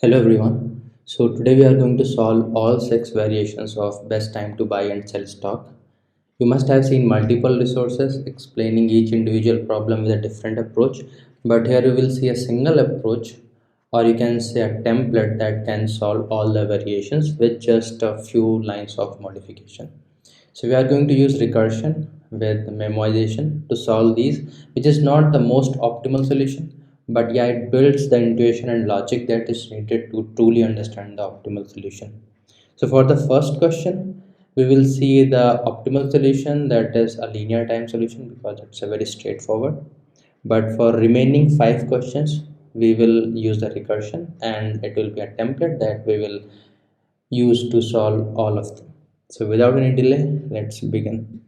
Hello everyone. So today we are going to solve all six variations of best time to buy and sell stock. You must have seen multiple resources explaining each individual problem with a different approach, but here you will see a single approach, or you can say a template that can solve all the variations with just a few lines of modification. So we are going to use recursion with memoization to solve these, which is not the most optimal solution, but yeah, it builds the intuition and logic that is needed to truly understand the optimal solution. So for the first question, we will see the optimal solution, that is a linear time solution, because it's a very straightforward. But for remaining five questions, we will use the recursion, and it will be a template that we will use to solve all of them. So without any delay, let's begin.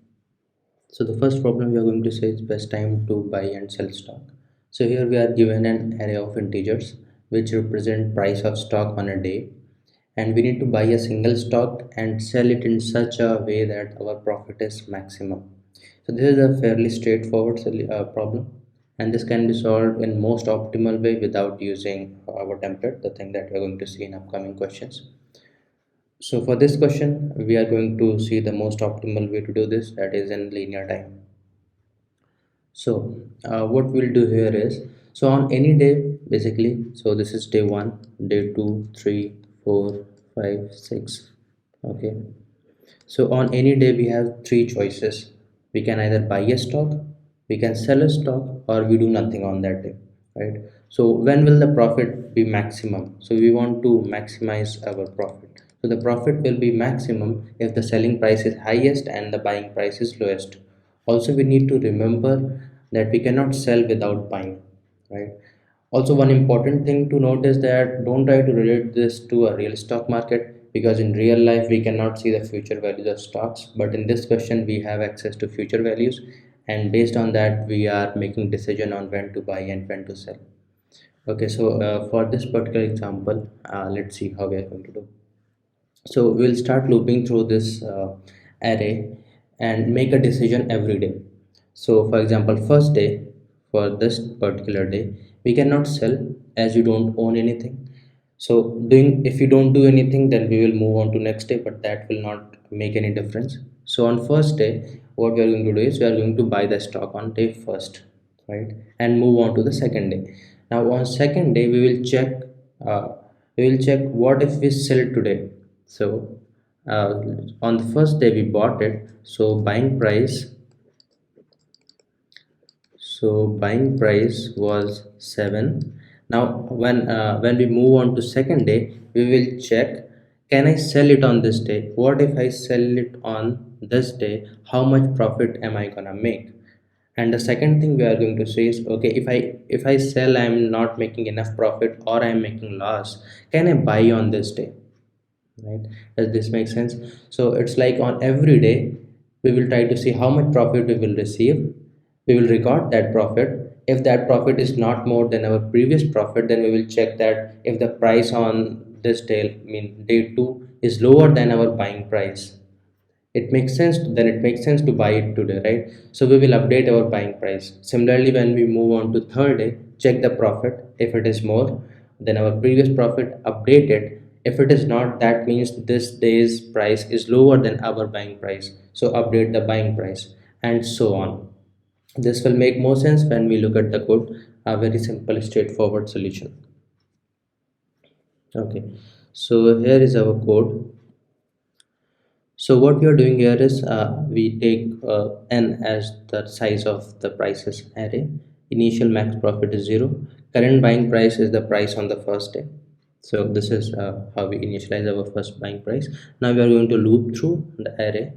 So the first problem we are going to say is best time to buy and sell stock. So here we are given an array of integers which represent price of stock on a day, and we need to buy a single stock and sell it in such a way that our profit is maximum. So this is a fairly straightforward problem, and this can be solved in most optimal way without using our template, the thing that we are going to see in upcoming questions. So for this question, we are going to see the most optimal way to do this, that is in linear time. So what we'll do here is, so on any day, basically, so this is day one, day two, three, four, five, six. Okay. So on any day, we have three choices. We can either buy a stock, we can sell a stock, or we do nothing on that day, right? So when will the profit be maximum? So we want to maximize our profit. So the profit will be maximum if the selling price is highest and the buying price is lowest. Also, we need to remember that we cannot sell without buying, right? Also, one important thing to note is that don't try to relate this to a real stock market, because in real life we cannot see the future values of stocks, but in this question we have access to future values, and based on that we are making decision on when to buy and when to sell. Okay, so for this particular example, let's see how we are going to do. So we'll start looping through this array and make a decision every day. So for example, first day, for this particular day, we cannot sell as you don't own anything. So doing, if you don't do anything, then we will move on to next day, but that will not make any difference. So on first day, what we are going to do is we are going to buy the stock on day first, right, and move on to the second day. Now on second day uh, we will check what if we sell today. So on the first day we bought it, so buying price was 7. Now when we move on to second day, we will check, can I sell it on this day? What if I sell it on this day? How much profit am I gonna make? And the second thing we are going to say is, okay, if I sell, I'm not making enough profit or I'm making loss, can I buy on this day, right? Does this make sense? So it's like on every day we will try to see how much profit we will receive. We will record that profit. If that profit is not more than our previous profit, then we will check that if the price on this day, I mean day 2, is lower than our buying price, it makes sense, then it makes sense to buy it today, right? So we will update our buying price. Similarly, when we move on to third day, check the profit. If it is more than our previous profit, update it. If it is not, that means this day's price is lower than our buying price, so update the buying price, and so on. This will make more sense when we look at the code. A very simple straightforward solution. Okay, so here is our code. So what we are doing here is we take n as the size of the prices array. Initial max profit is 0. Current buying price is the price on the first day. So this is how we initialize our first buying price. Now we are going to loop through the array.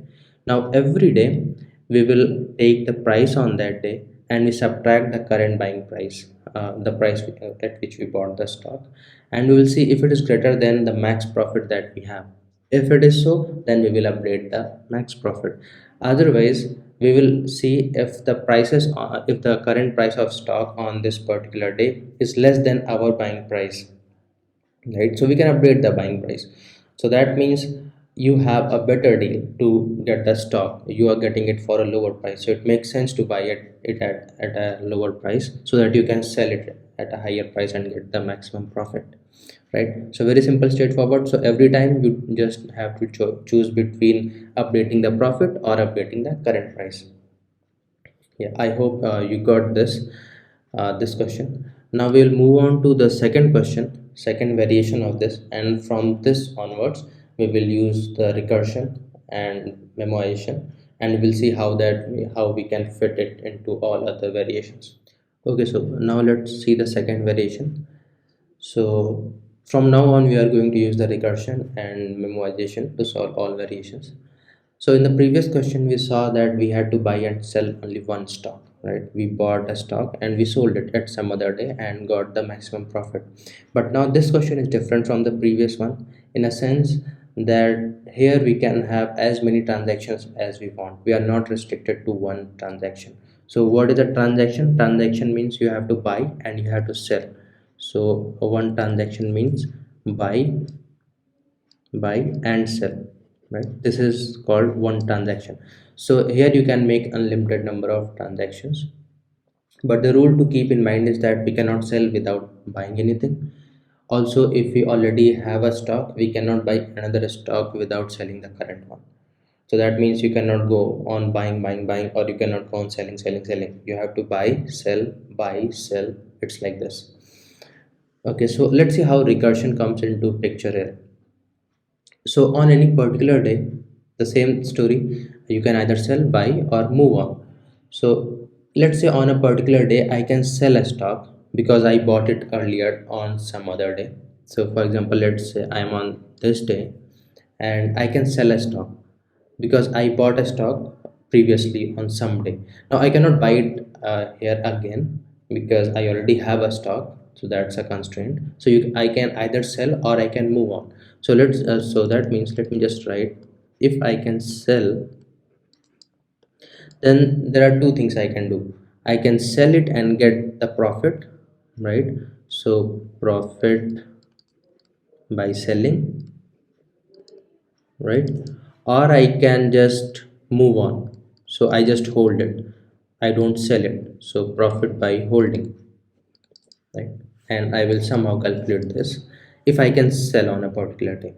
Now every day we will take the price on that day and we subtract the current buying price, the price at which we bought the stock, and we will see if it is greater than the max profit that we have. If it is so, then we will update the max profit. Otherwise, we will see if the prices, if the current price of stock on this particular day is less than our buying price, right? So we can update the buying price. So that means you have a better deal to get the stock. You are getting it for a lower price. So it makes sense to buy it at a lower price so that you can sell it at a higher price and get the maximum profit, right? So very simple, straightforward. So every time you just have to choose between updating the profit or updating the current price. Yeah, I hope you got this question. Now we'll move on to the second question, second variation of this, and from this onwards we will use the recursion and memoization, and we'll see how we can fit it into all other variations. Okay, so now let's see the second variation. So from now on we are going to use the recursion and memoization to solve all variations. So in the previous question, we saw that we had to buy and sell only one stock, right? We bought a stock and we sold it at some other day and got the maximum profit. But now this question is different from the previous one in a sense that here we can have as many transactions as we want. We are not restricted to one transaction. So what is a transaction? Transaction means you have to buy and you have to sell. So one transaction means buy, buy and sell, right? This is called one transaction. So here you can make unlimited number of transactions, but the rule to keep in mind is that we cannot sell without buying anything. Also, if we already have a stock, we cannot buy another stock without selling the current one. So that means you cannot go on buying, or you cannot go on selling. You have to buy sell. It's like this. Okay, so let's see how recursion comes into picture here. So on any particular day, the same story, you can either sell, buy, or move on. So let's say on a particular day, I can sell a stock because I bought it earlier on some other day. So for example, let's say I'm on this day and I can sell a stock because I bought a stock previously on some day. Now I cannot buy it here again because I already have a stock, so that's a constraint. So I can either sell or I can move on. So so that means, let me just write, if I can sell, then there are two things I can do. I can sell it and get the profit, right? So profit by selling, right? Or I can just move on, so I just hold it, I don't sell it, so profit by holding, right? And I will somehow calculate this if I can sell on a particular day.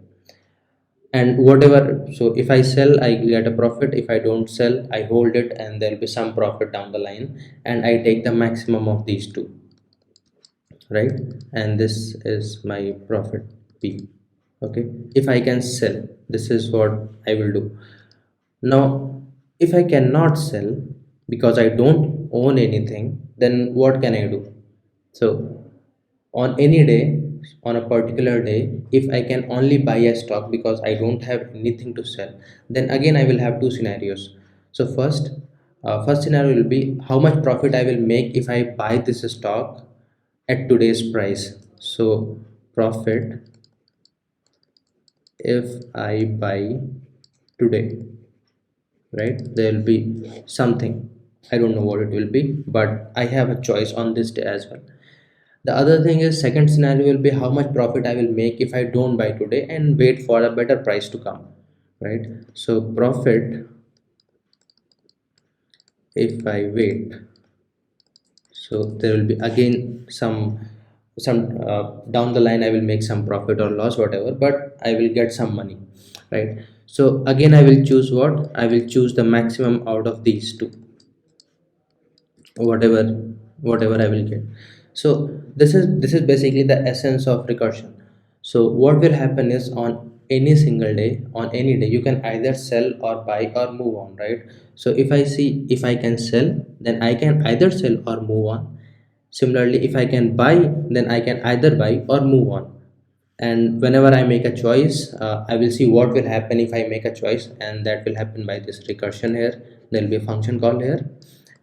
And whatever, so if I sell I get a profit, if I don't sell I hold it and there'll be some profit down the line, and I take the maximum of these two, right? And this is my profit p. Okay, if I can sell, this is what I will do. Now if I cannot sell because I don't own anything, then what can I do? So on any day, on a particular day, if I can only buy a stock because I don't have anything to sell, then again I will have two scenarios. So first scenario will be how much profit I will make if I buy this stock at today's price. So profit if I buy today, right? There will be something, I don't know what it will be, but I have a choice on this day as well. The other thing is, second scenario will be how much profit I will make if I don't buy today and wait for a better price to come, right? So profit if I wait, so there will be again some down the line I will make some profit or loss, whatever, but I will get some money, right? So again I will choose what, I will choose the maximum out of these two, whatever I will get. So this is basically the essence of recursion. So what will happen is, on any single day, on any day, you can either sell or buy or move on, right? So if I see, if I can sell, then I can either sell or move on. Similarly, if I can buy, then I can either buy or move on. And whenever I make a choice, I will see what will happen if I make a choice, and that will happen by this recursion here. There will be a function called here,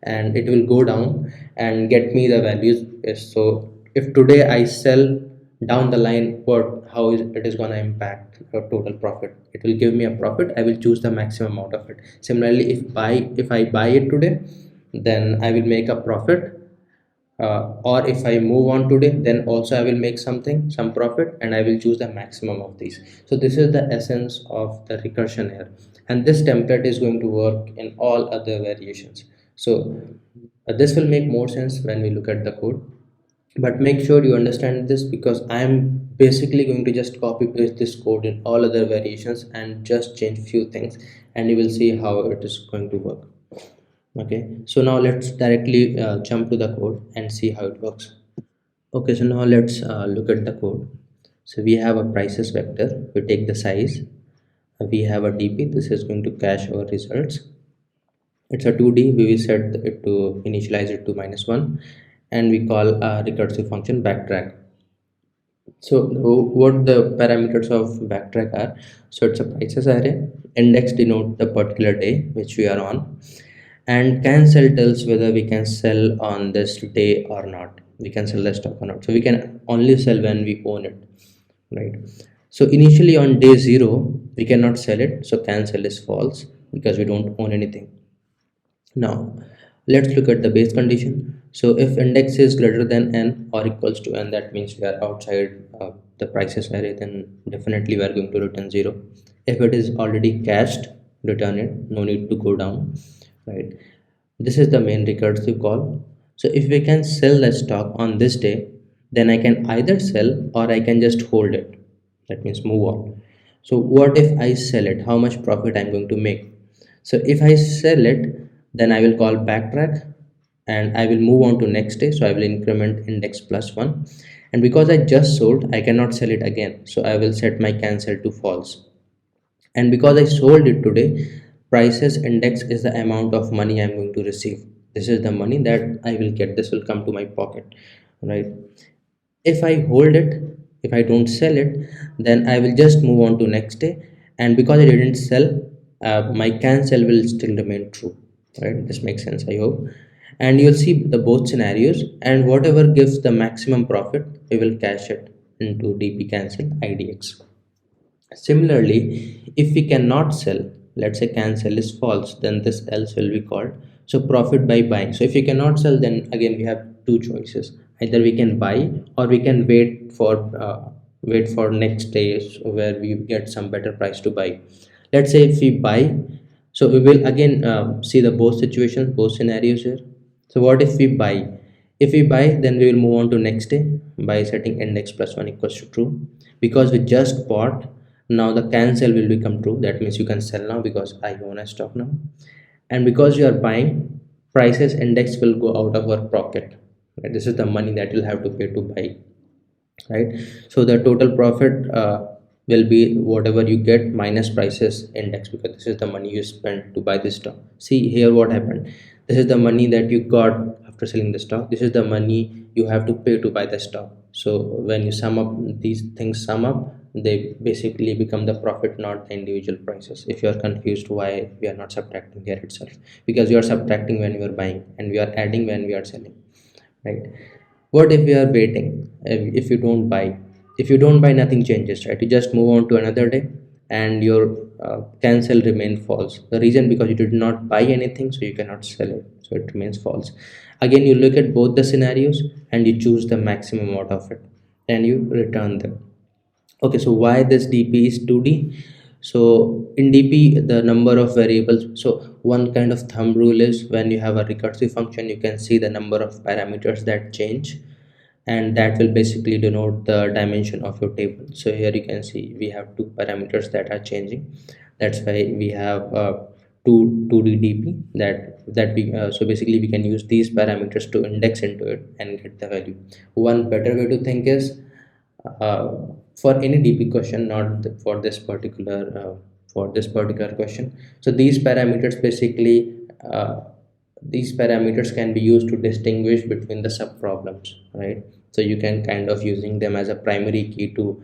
and it will go down and get me the values. So if today I sell, down the line, how is it is going to impact your total profit? It will give me a profit, I will choose the maximum out of it. Similarly, if I buy it today, then I will make a profit, or if I move on today, then also I will make some profit, and I will choose the maximum of these. So this is the essence of the recursion here, and this template is going to work in all other variations. So this will make more sense when we look at the code. but make sure you understand this, because I am basically going to just copy paste this code in all other variations and just change few things, and you will see how it is going to work. Okay, so now let's directly jump to the code and see how it works. Okay, so now let's look at the code. So we have a prices vector, we take the size. We have a dp, this is going to cache our results. It's a 2D, we will set it to initialize it to -1, and we call a recursive function backtrack. So what the parameters of backtrack are? So it's a prices array, index denote the particular day which we are on, and cancel tells whether we can sell on this day or not, we can sell the stock or not. So we can only sell when we own it, right? So initially on day 0 we cannot sell it, so cancel is false because we don't own anything. Now let's look at the base condition. So if index is greater than n or equals to n, that means we are outside the prices array, then definitely we are going to return 0. If it is already cached, return it, no need to go down, right? This is the main recursive call. So if we can sell the stock on this day, then I can either sell or I can just hold it, that means move on. So what if I sell it, how much profit I'm going to make? So if I sell it, then I will call backtrack and I will move on to next day, so I will increment index +1, and because I just sold, I cannot sell it again, so I will set my cancel to false. And because I sold it today, prices index is the amount of money I'm going to receive. This is the money that I will get, this will come to my pocket, right? If I hold it, if I don't sell it, then I will just move on to next day, and because I didn't sell, my cancel will still remain true, right? This makes sense, I hope. And you'll see the both scenarios, and whatever gives the maximum profit, we will cache it into dp cancel idx. Similarly, if we cannot sell, let's say cancel is false, then this else will be called so profit by buying. So if we cannot sell, then again we have two choices: either we can buy or we can wait for next days where we get some better price to buy. Let's say if we buy, so we will again see the both situations, both scenarios here. So what if we buy? If we buy, then we will move on to next day by setting index +1 equals to true. Because we just bought, now the cancel will become true, that means you can sell now because I own a stock now. And because you are buying, prices index will go out of our pocket, right? This is the money that you'll have to pay to buy, right? So the total profit will be whatever you get minus prices index, because this is the money you spent to buy this stock. See here what happened, this is the money that you got after selling the stock, this is the money you have to pay to buy the stock. So when you sum up these things, sum up, they basically become the profit, not the individual prices. If you are confused why we are not subtracting here itself, because you are subtracting when you are buying and we are adding when we are selling, right? What if we are waiting? If you don't buy, if you don't buy, nothing changes, right? You just move on to another day and your cancel remain false. The reason, because you did not buy anything, so you cannot sell it, so it remains false. Again, you look at both the scenarios and you choose the maximum out of it and you return them. Okay, so why this dp is 2D? So in dp, the number of variables, so one kind of thumb rule is when you have a recursive function, you can see the number of parameters that change, and that will basically denote the dimension of your table. So here you can see we have two parameters that are changing, that's why we have 2D dp, that we so basically we can use these parameters to index into it and get the value. One better way to think is, uh, for any dp question, not for this particular question. So these parameters can be used to distinguish between the sub problems, right? So you can kind of using them as a primary key to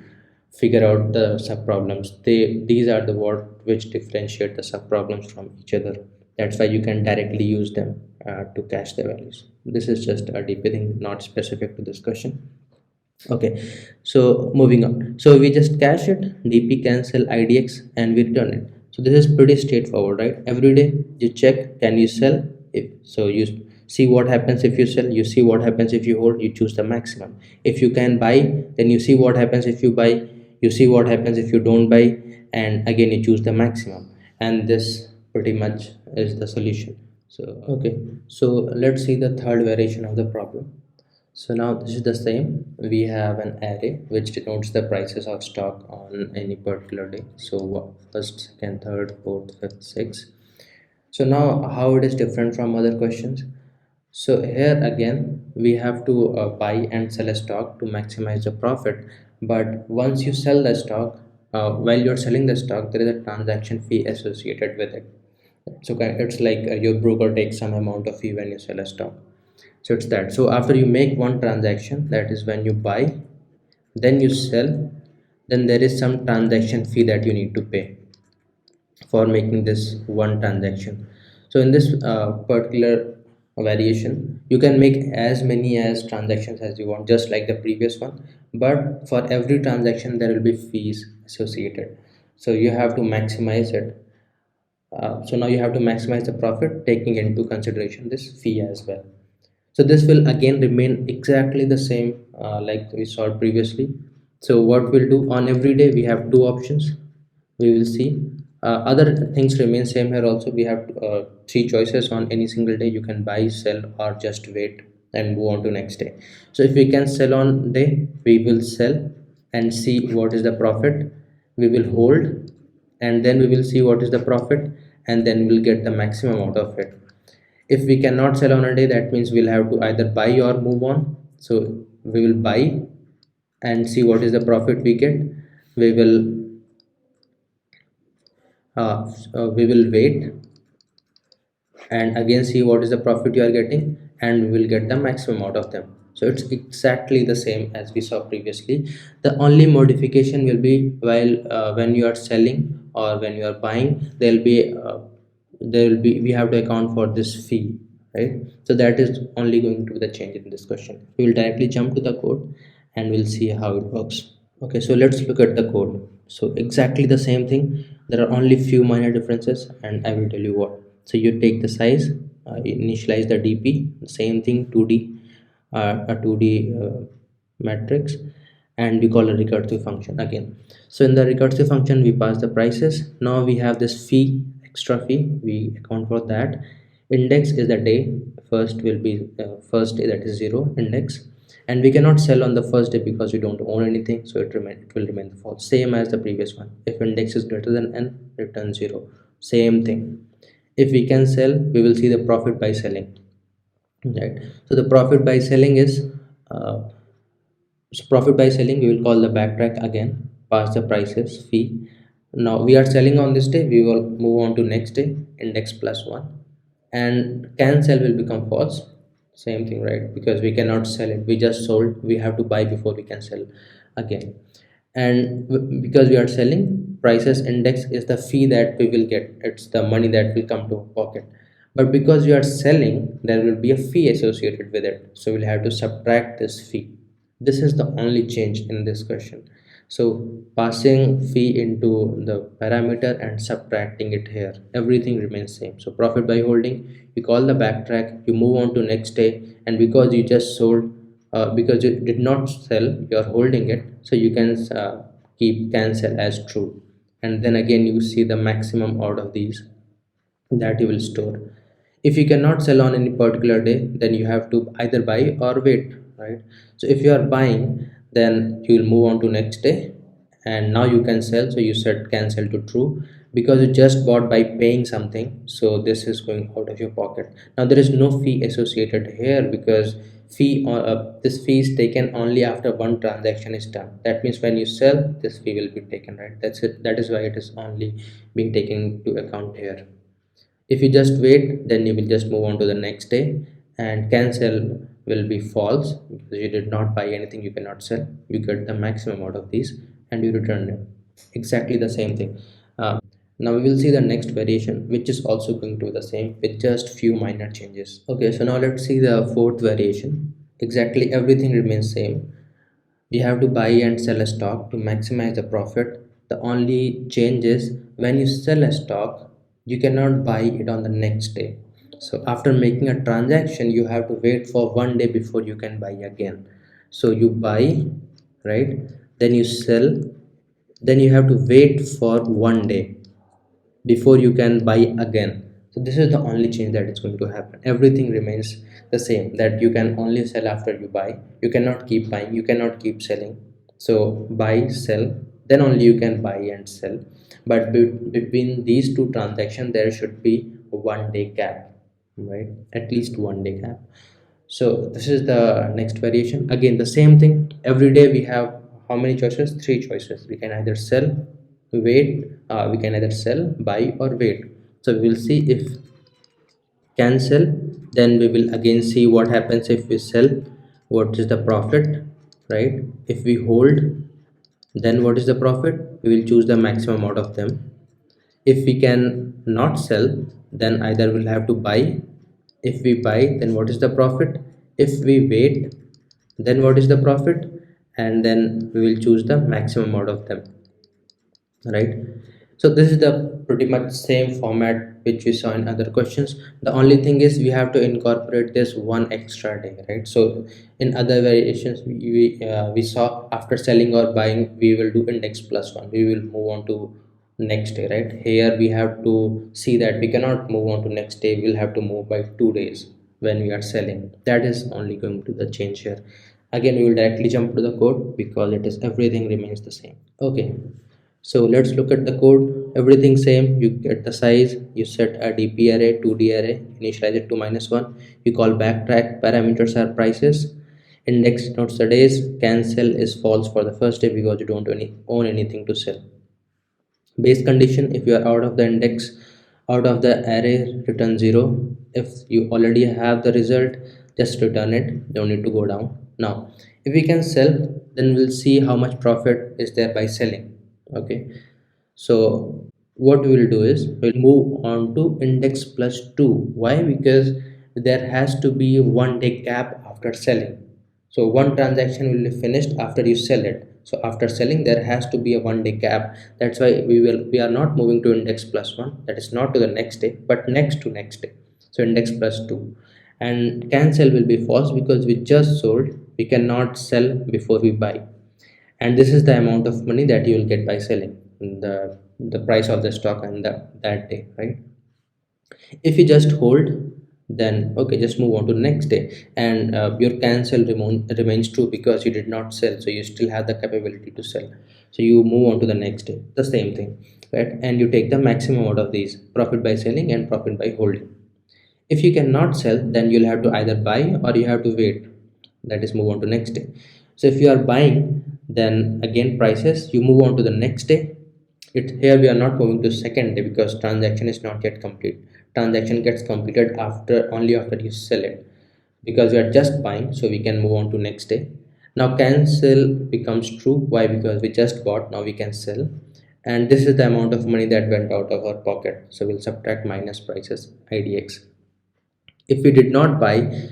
figure out the sub problems. These are the word which differentiate the sub problems from each other. That's why you can directly use them to cache the values. This is just a dp thing, not specific to this question. Okay, so moving on, so we just cache it dp cancel idx and we return it. So this is pretty straightforward, right? Every day you check, can you sell? If so, you see what happens if you sell, you see what happens if you hold, you choose the maximum. If you can buy, then you see what happens if you buy, you see what happens if you don't buy, and again you choose the maximum. And this pretty much is the solution. So okay, so let's see the third variation of the problem. So now this is the same. We have an array which denotes the prices of stock on any particular day. So first, second, third, fourth, fifth, sixth. So now how it is different from other questions? So here again we have to buy and sell a stock to maximize the profit. But once you sell the stock, while you're selling the stock, there is a transaction fee associated with it. So it's like your broker takes some amount of fee when you sell a stock. So it's that. So after you make one transaction, that is when you buy, then you sell, then there is some transaction fee that you need to pay for making this one transaction. So in this particular variation, you can make as many as transactions as you want, just like the previous one, but for every transaction there will be fees associated. So you have to maximize it. So now you have to maximize the profit, taking into consideration this fee as well. So this will again remain exactly the same like we saw previously. So what we'll do, on every day we have two options. We will see other things remain same here also. We have three choices. On any single day you can buy, sell, or just wait and move on to next day. So if we can sell on day, we will sell and see what is the profit. We will hold and then we will see what is the profit, and then we'll get the maximum out of it. If we cannot sell on a day, that means we'll have to either buy or move on. So we will buy and see what is the profit we get. We will we will wait and again see what is the profit you are getting, and we will get the maximum out of them. So it's exactly the same as we saw previously. The only modification will be while when you are selling or when you are buying, there will be we have to account for this fee, right? So that is only going to be the change in this question. We will directly jump to the code and we'll see how it works. Okay, so let's look at the code. So exactly the same thing. There are only few minor differences and I will tell you what. So you take the size, initialize the dp, the same thing, 2d, a 2d matrix, and we call a recursive function again. So in the recursive function we pass the prices. Now we have this fee, extra fee, we account for that. Index is the day, first will be first day, that is 0 index, and we cannot sell on the first day because we don't own anything, so it will remain false, same as the previous one. If index is greater than n, return 0, same thing. If we can sell, we will see the profit by selling, right? So the profit by selling is uh, so profit by selling, we will call the backtrack again, pass the prices, fee. Now we are selling on this day, we will move on to next day, index plus 1, and can sell will become false, same thing, right? Because we cannot sell it, we just sold, we have to buy before we can sell again. And because we are selling, prices index is the fee that we will get, it's the money that will come to our pocket. But because we are selling, there will be a fee associated with it, so we'll have to subtract this fee. This is the only change in this question. So passing fee into the parameter and subtracting it here, everything remains same. So profit by holding, you call the backtrack, you move on to next day, and because you just sold, because you did not sell, you are holding it, so you can keep cancel as true, and then again you see the maximum out of these that you will store. If you cannot sell on any particular day, then you have to either buy or wait, right? So if you are buying, then you will move on to next day, and now you can sell, so you set cancel to true, because you just bought by paying something, so this is going out of your pocket. Now there is no fee associated here, because fee or this fee is taken only after one transaction is done. That means when you sell, this fee will be taken, right? That's it. That is why it is only being taken into account here. If you just wait, then you will just move on to the next day, and cancel will be false because you did not buy anything, you cannot sell. You get the maximum out of these and you return it. Exactly the same thing. Now we will see the next variation, which is also going to be the same with just few minor changes. Okay, so now let's see the fourth variation. Exactly everything remains same. We have to buy and sell a stock to maximize the profit. The only change is when you sell a stock, you cannot buy it on the next day. So after making a transaction, you have to wait for one day before you can buy again. So you buy, right? Then you sell, then you have to wait for one day before you can buy again. So this is the only change that is going to happen. Everything remains the same, that you can only sell after you buy. You cannot keep buying, you cannot keep selling. So buy, sell, then only you can buy and sell. But between these two transactions there should be 1 day gap, right? At least 1 day gap. So this is the next variation. Again the same thing. Every day we have how many choices? Three choices. We can either sell, wait, we can either sell, buy, or wait. So we will see if cancel, then we will again see what happens if we sell, what is the profit, right? If we hold, then what is the profit? We will choose the maximum out of them. If we can not sell, then either we'll have to buy. If we buy, then what is the profit? If we wait, then what is the profit? And then we will choose the maximum out of them, right? So this is the pretty much same format which we saw in other questions. The only thing is we have to incorporate this one extra day, right? So in other variations we saw after selling or buying we will do index plus one, we will move on to next day, right? Here we have to see that we cannot move on to next day, we'll have to move by 2 days when we are selling. That is only going to the change here. Again we will directly jump to the code because it is everything remains the same. Okay, so let's look at the code. Everything same. You get the size, you set a dp array, 2D array, initialize it to -1. You call backtrack, parameters are prices, index notes the days, cancel is false for the first day because you don't own anything to sell. Base condition, if you are out of the index, out of the array, return 0. If you already have the result, just return it, don't need to go down. Now if we can sell, then we'll see how much profit is there by selling. Okay, so what we will do is we'll move on to index plus 2. Why? Because there has to be 1 day gap after selling. So one transaction will be finished after you sell it. So after selling there has to be a 1 day gap. That's why we are not moving to index plus 1, that is not to the next day but next to next day. So index plus 2. And cancel will be false because we just sold, we cannot sell before we buy. And this is the amount of money that you will get by selling, the price of the stock and that day, right? If you just hold, then okay, just move on to the next day. And your cancel remains true because you did not sell, so you still have the capability to sell. So you move on to the next day, the same thing, right? And you take the maximum out of these, profit by selling and profit by holding. If you cannot sell, then you'll have to either buy or you have to wait, that is move on to next day. So if you are buying, then again prices, you move on to the next day. Here we are not moving to second day because transaction is not yet complete. Transaction gets completed after, only after you sell it, because we are just buying, so we can move on to next day. Now cancel becomes true. Why? Because we just bought, now we can sell. And this is the amount of money that went out of our pocket, so we'll subtract minus prices, idx. If we did not buy,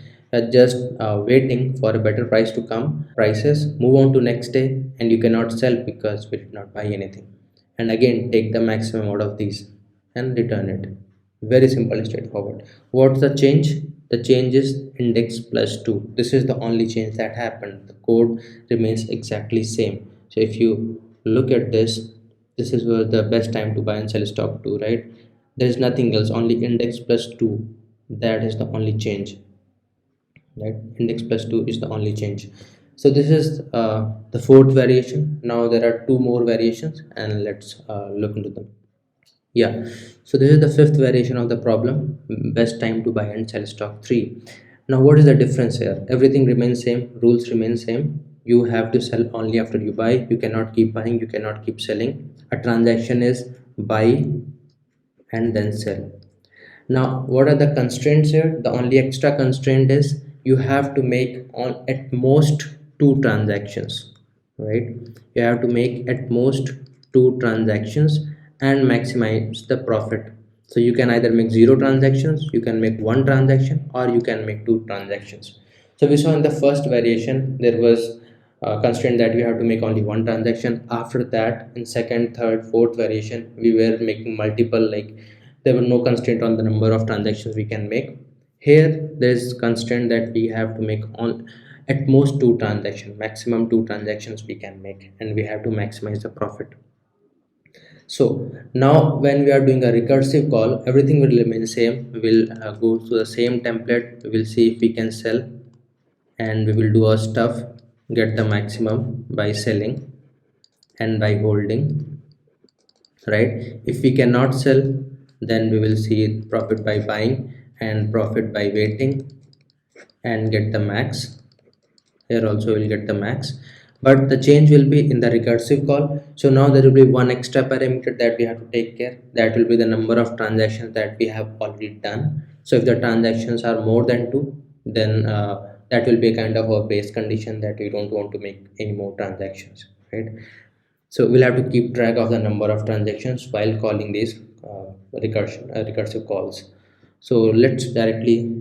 just waiting for a better price to come, prices, move on to next day, and you cannot sell because we did not buy anything. And again take the maximum out of these and return it. Very simple, straightforward. What's the change? The change is index plus 2. This is the only change that happened. The code remains exactly same. So if you look at this, this is where the best time to buy and sell stock 2, right? There is nothing else, only index plus 2. That is the only change, right? Index plus 2 is the only change. So this is the fourth variation. Now there are two more variations and let's look into them. Yeah, so this is the fifth variation of the problem, best time to buy and sell stock 3. Now what is the difference here? Everything remains same, rules remain same. You have to sell only after you buy, you cannot keep buying, you cannot keep selling. A transaction is buy and then sell. Now what are the constraints here? The only extra constraint is you have to make on at most two transactions, right? You have to make at most two transactions and maximize the profit. So you can either make 0 transactions, you can make 1 transaction, or you can make 2 transactions. So we saw in the first variation there was a constraint that we have to make only 1 transaction. After that, in second, third, fourth variation, we were making multiple, like there were no constraint on the number of transactions we can make. Here there is constraint that we have to make on at most 2 transactions, maximum 2 transactions we can make, and we have to maximize the profit. So now when we are doing a recursive call, everything will remain same. We will go to the same template. We will see if we can sell, and we will do our stuff, get the maximum by selling and by holding, right? If we cannot sell, then we will see profit by buying and profit by waiting and get the max. Here also we'll get the max, but the change will be in the recursive call. So now there will be one extra parameter that we have to take care, that will be the number of transactions that we have already done. So if the transactions are more than two, then that will be a kind of a base condition that we don't want to make any more transactions, right? So we'll have to keep track of the number of transactions while calling these recursive calls. So let's directly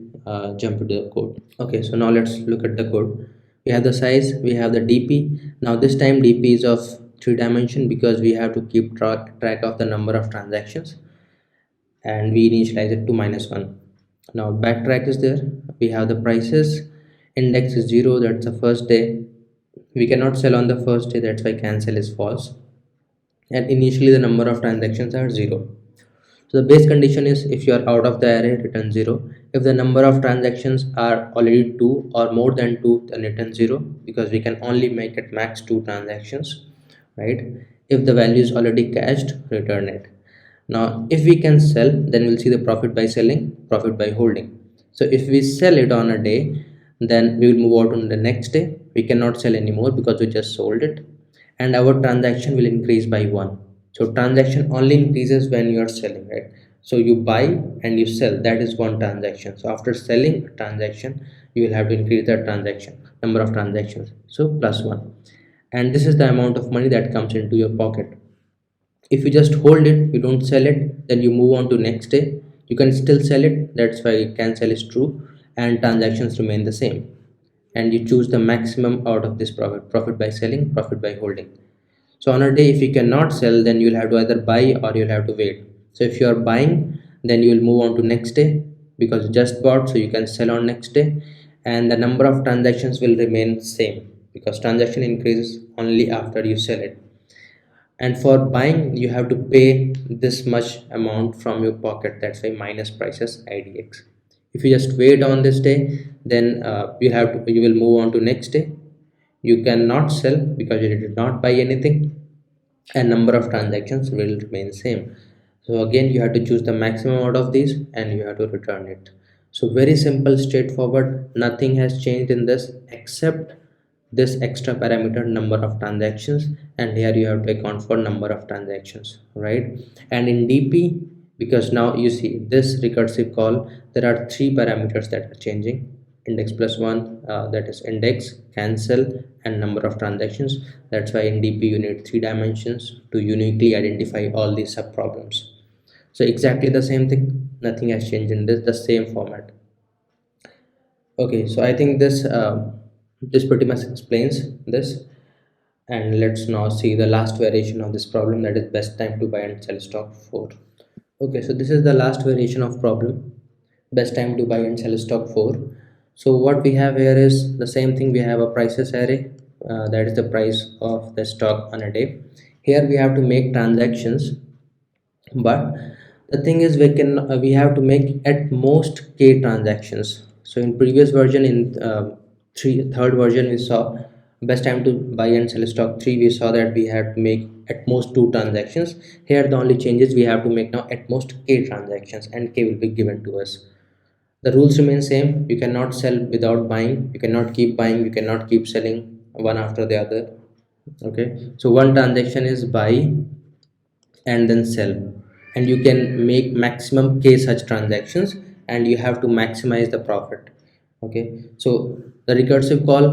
jump into the code. Okay, so now let's look at the code. We have the size, we have the DP. Now this time DP is of 3 dimension because we have to keep track of the number of transactions, and we initialize it to -1. Now backtrack is there. We have the prices. Index is 0, that's the first day. We cannot sell on the first day, that's why cancel is false. And initially the number of transactions are 0. So the base condition is if you are out of the array, return 0. If the number of transactions are already 2 or more than 2, then return 0, because we can only make it max 2 transactions, right? If the value is already cached, return it. Now if we can sell, then we'll see the profit by selling, profit by holding. So if we sell it on a day, then we will move out on the next day. We cannot sell anymore because we just sold it, and our transaction will increase by 1. So transaction only increases when you are selling, right? So you buy and you sell, that is one transaction. So after selling a transaction, you will have to increase the transaction number of transactions, so +1. And this is the amount of money that comes into your pocket. If you just hold it, you don't sell it, then you move on to next day, you can still sell it, that's why cancel is true, and transactions remain the same. And you choose the maximum out of this profit by selling, profit by holding. So on a day, if you cannot sell, then you'll have to either buy or you'll have to wait. So if you are buying, then you will move on to next day because you just bought, so you can sell on next day, and the number of transactions will remain same because transaction increases only after you sell it. And for buying, you have to pay this much amount from your pocket, that's why minus prices IDX. If you just wait on this day, then you will move on to next day. You cannot sell because you did not buy anything, and number of transactions will remain same. So again, you have to choose the maximum out of these and you have to return it. So very simple, straightforward, nothing has changed in this except this extra parameter number of transactions, and here you have to account for number of transactions, right? And in DP, because now you see this recursive call, there are 3 parameters that are changing: index +1, that is index, cancel, and number of transactions. That's why in DP you need 3 dimensions to uniquely identify all these sub problems. So exactly the same thing, nothing has changed in this, the same format. Okay, so I think this pretty much explains this. And let's now see the last variation of this problem, that is best time to buy and sell stock 4. Okay, so this is the last variation of problem, best time to buy and sell stock 4. So what we have here is the same thing. We have a prices array, that is the price of the stock on a day. Here we have to make transactions, but the thing is we have to make at most k transactions. So in previous version, in third version, we saw best time to buy and sell stock 3, we saw that we had to make at most 2 transactions. Here the only change is we have to make now at most k transactions, and k will be given to us. The rules remain same. You cannot sell without buying, you cannot keep buying, you cannot keep selling one after the other. Okay, so one transaction is buy and then sell, and you can make maximum k such transactions, and you have to maximize the profit. Okay, so the recursive call,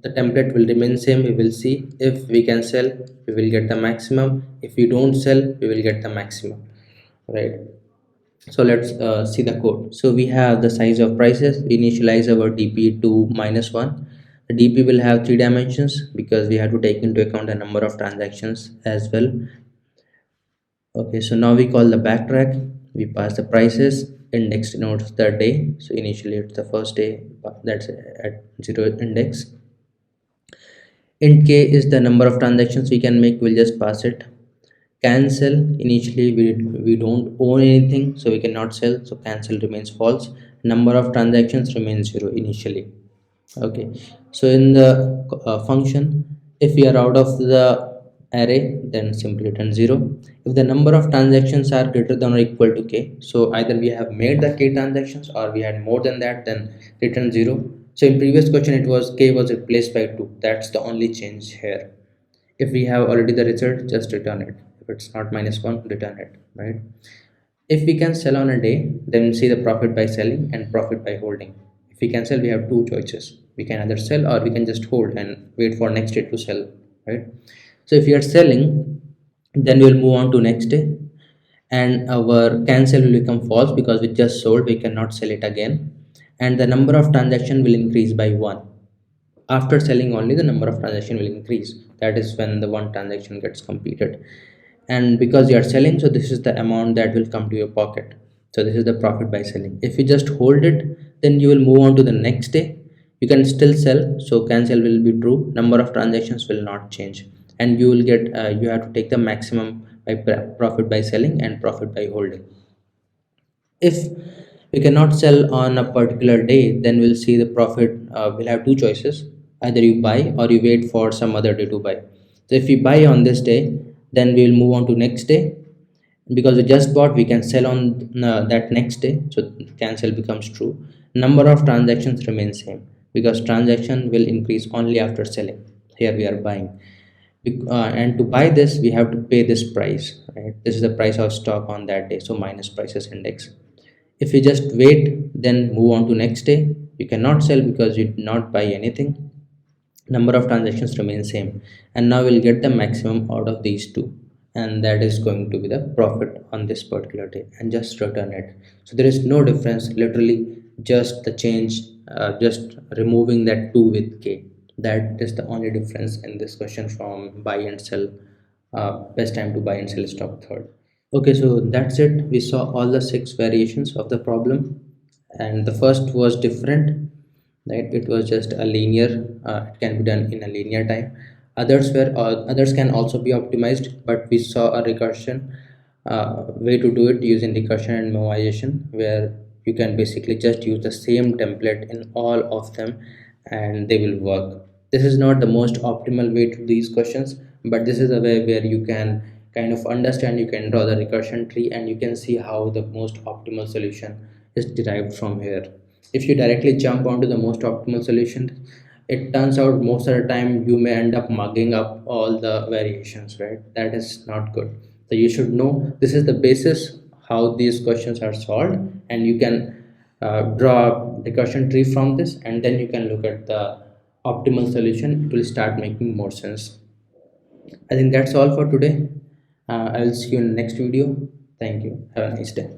the template will remain same. We will see if we can sell, we will get the maximum. If we don't sell, we will get the maximum, right? So let's see the code. So we have the size of prices. We initialize our DP to -1. The DP will have 3 dimensions because we have to take into account the number of transactions as well. Okay, so now we call the backtrack. We pass the prices, index denotes the day, so initially it's the first day, that's at 0 index. Int k is the number of transactions we can make, we'll just pass it. Cancel, initially we don't own anything, so we cannot sell, so cancel remains false. Number of transactions remains 0 initially. Okay, so in the function, if we are out of the array, then simply return 0. If the number of transactions are greater than or equal to k, so either we have made the k transactions or we had more than that, then return 0. So in previous question it was k was replaced by 2, that's the only change here. If we have already the result, just return it. If it's not -1, return it, right? If we can sell on a day, then see the profit by selling and profit by holding. If we can sell, we have two choices. We can either sell or we can just hold and wait for next day to sell, right? So if we are selling, then we will move on to next day, and our cancel will become false because we just sold, we cannot sell it again, and the number of transaction will increase by 1. After selling only, the number of transaction will increase. That is when the one transaction gets completed. And because you are selling, so this is the amount that will come to your pocket. So this is the profit by selling. If you just hold it, then you will move on to the next day. You can still sell, so cancel will be true, number of transactions will not change, and you will get you have to take the maximum by profit by selling and profit by holding. If we cannot sell on a particular day, then we'll see the profit. We'll have two choices: either you buy or you wait for some other day to buy. So if we buy on this day, then we will move on to next day. Because we just bought, we can sell on that next day, so cancel becomes true. Number of transactions remain same, because transaction will increase only after selling. Here we are buying. And to buy this, we have to pay this price, right? This is the price of stock on that day, so minus prices index. If you just wait, then move on to next day, you cannot sell because you did not buy anything. Number of transactions remain same, and now we'll get the maximum out of these two, and that is going to be the profit on this particular day, and just return it. So there is no difference, literally just the change, just removing that 2 with k. That is the only difference in this question from buy and sell, best time to buy and sell stock third. Okay, so that's it. We saw all the 6 variations of the problem, and the first was different, right? It was just a linear. It can be done in a linear time. Others can also be optimized, but we saw a recursion way to do it using recursion and memoization, where you can basically just use the same template in all of them, and they will work. This is not the most optimal way to do these questions, but this is a way where you can kind of understand, you can draw the recursion tree, and you can see how the most optimal solution is derived from here. If you directly jump onto the most optimal solution, it turns out most of the time you may end up mugging up all the variations, right? That is not good. So you should know this is the basis how these questions are solved, and you can draw a recursion tree from this, and then you can look at the optimal solution. It will start making more sense. I think that's all for today. I will see you in the next video. Thank you. Have a nice day.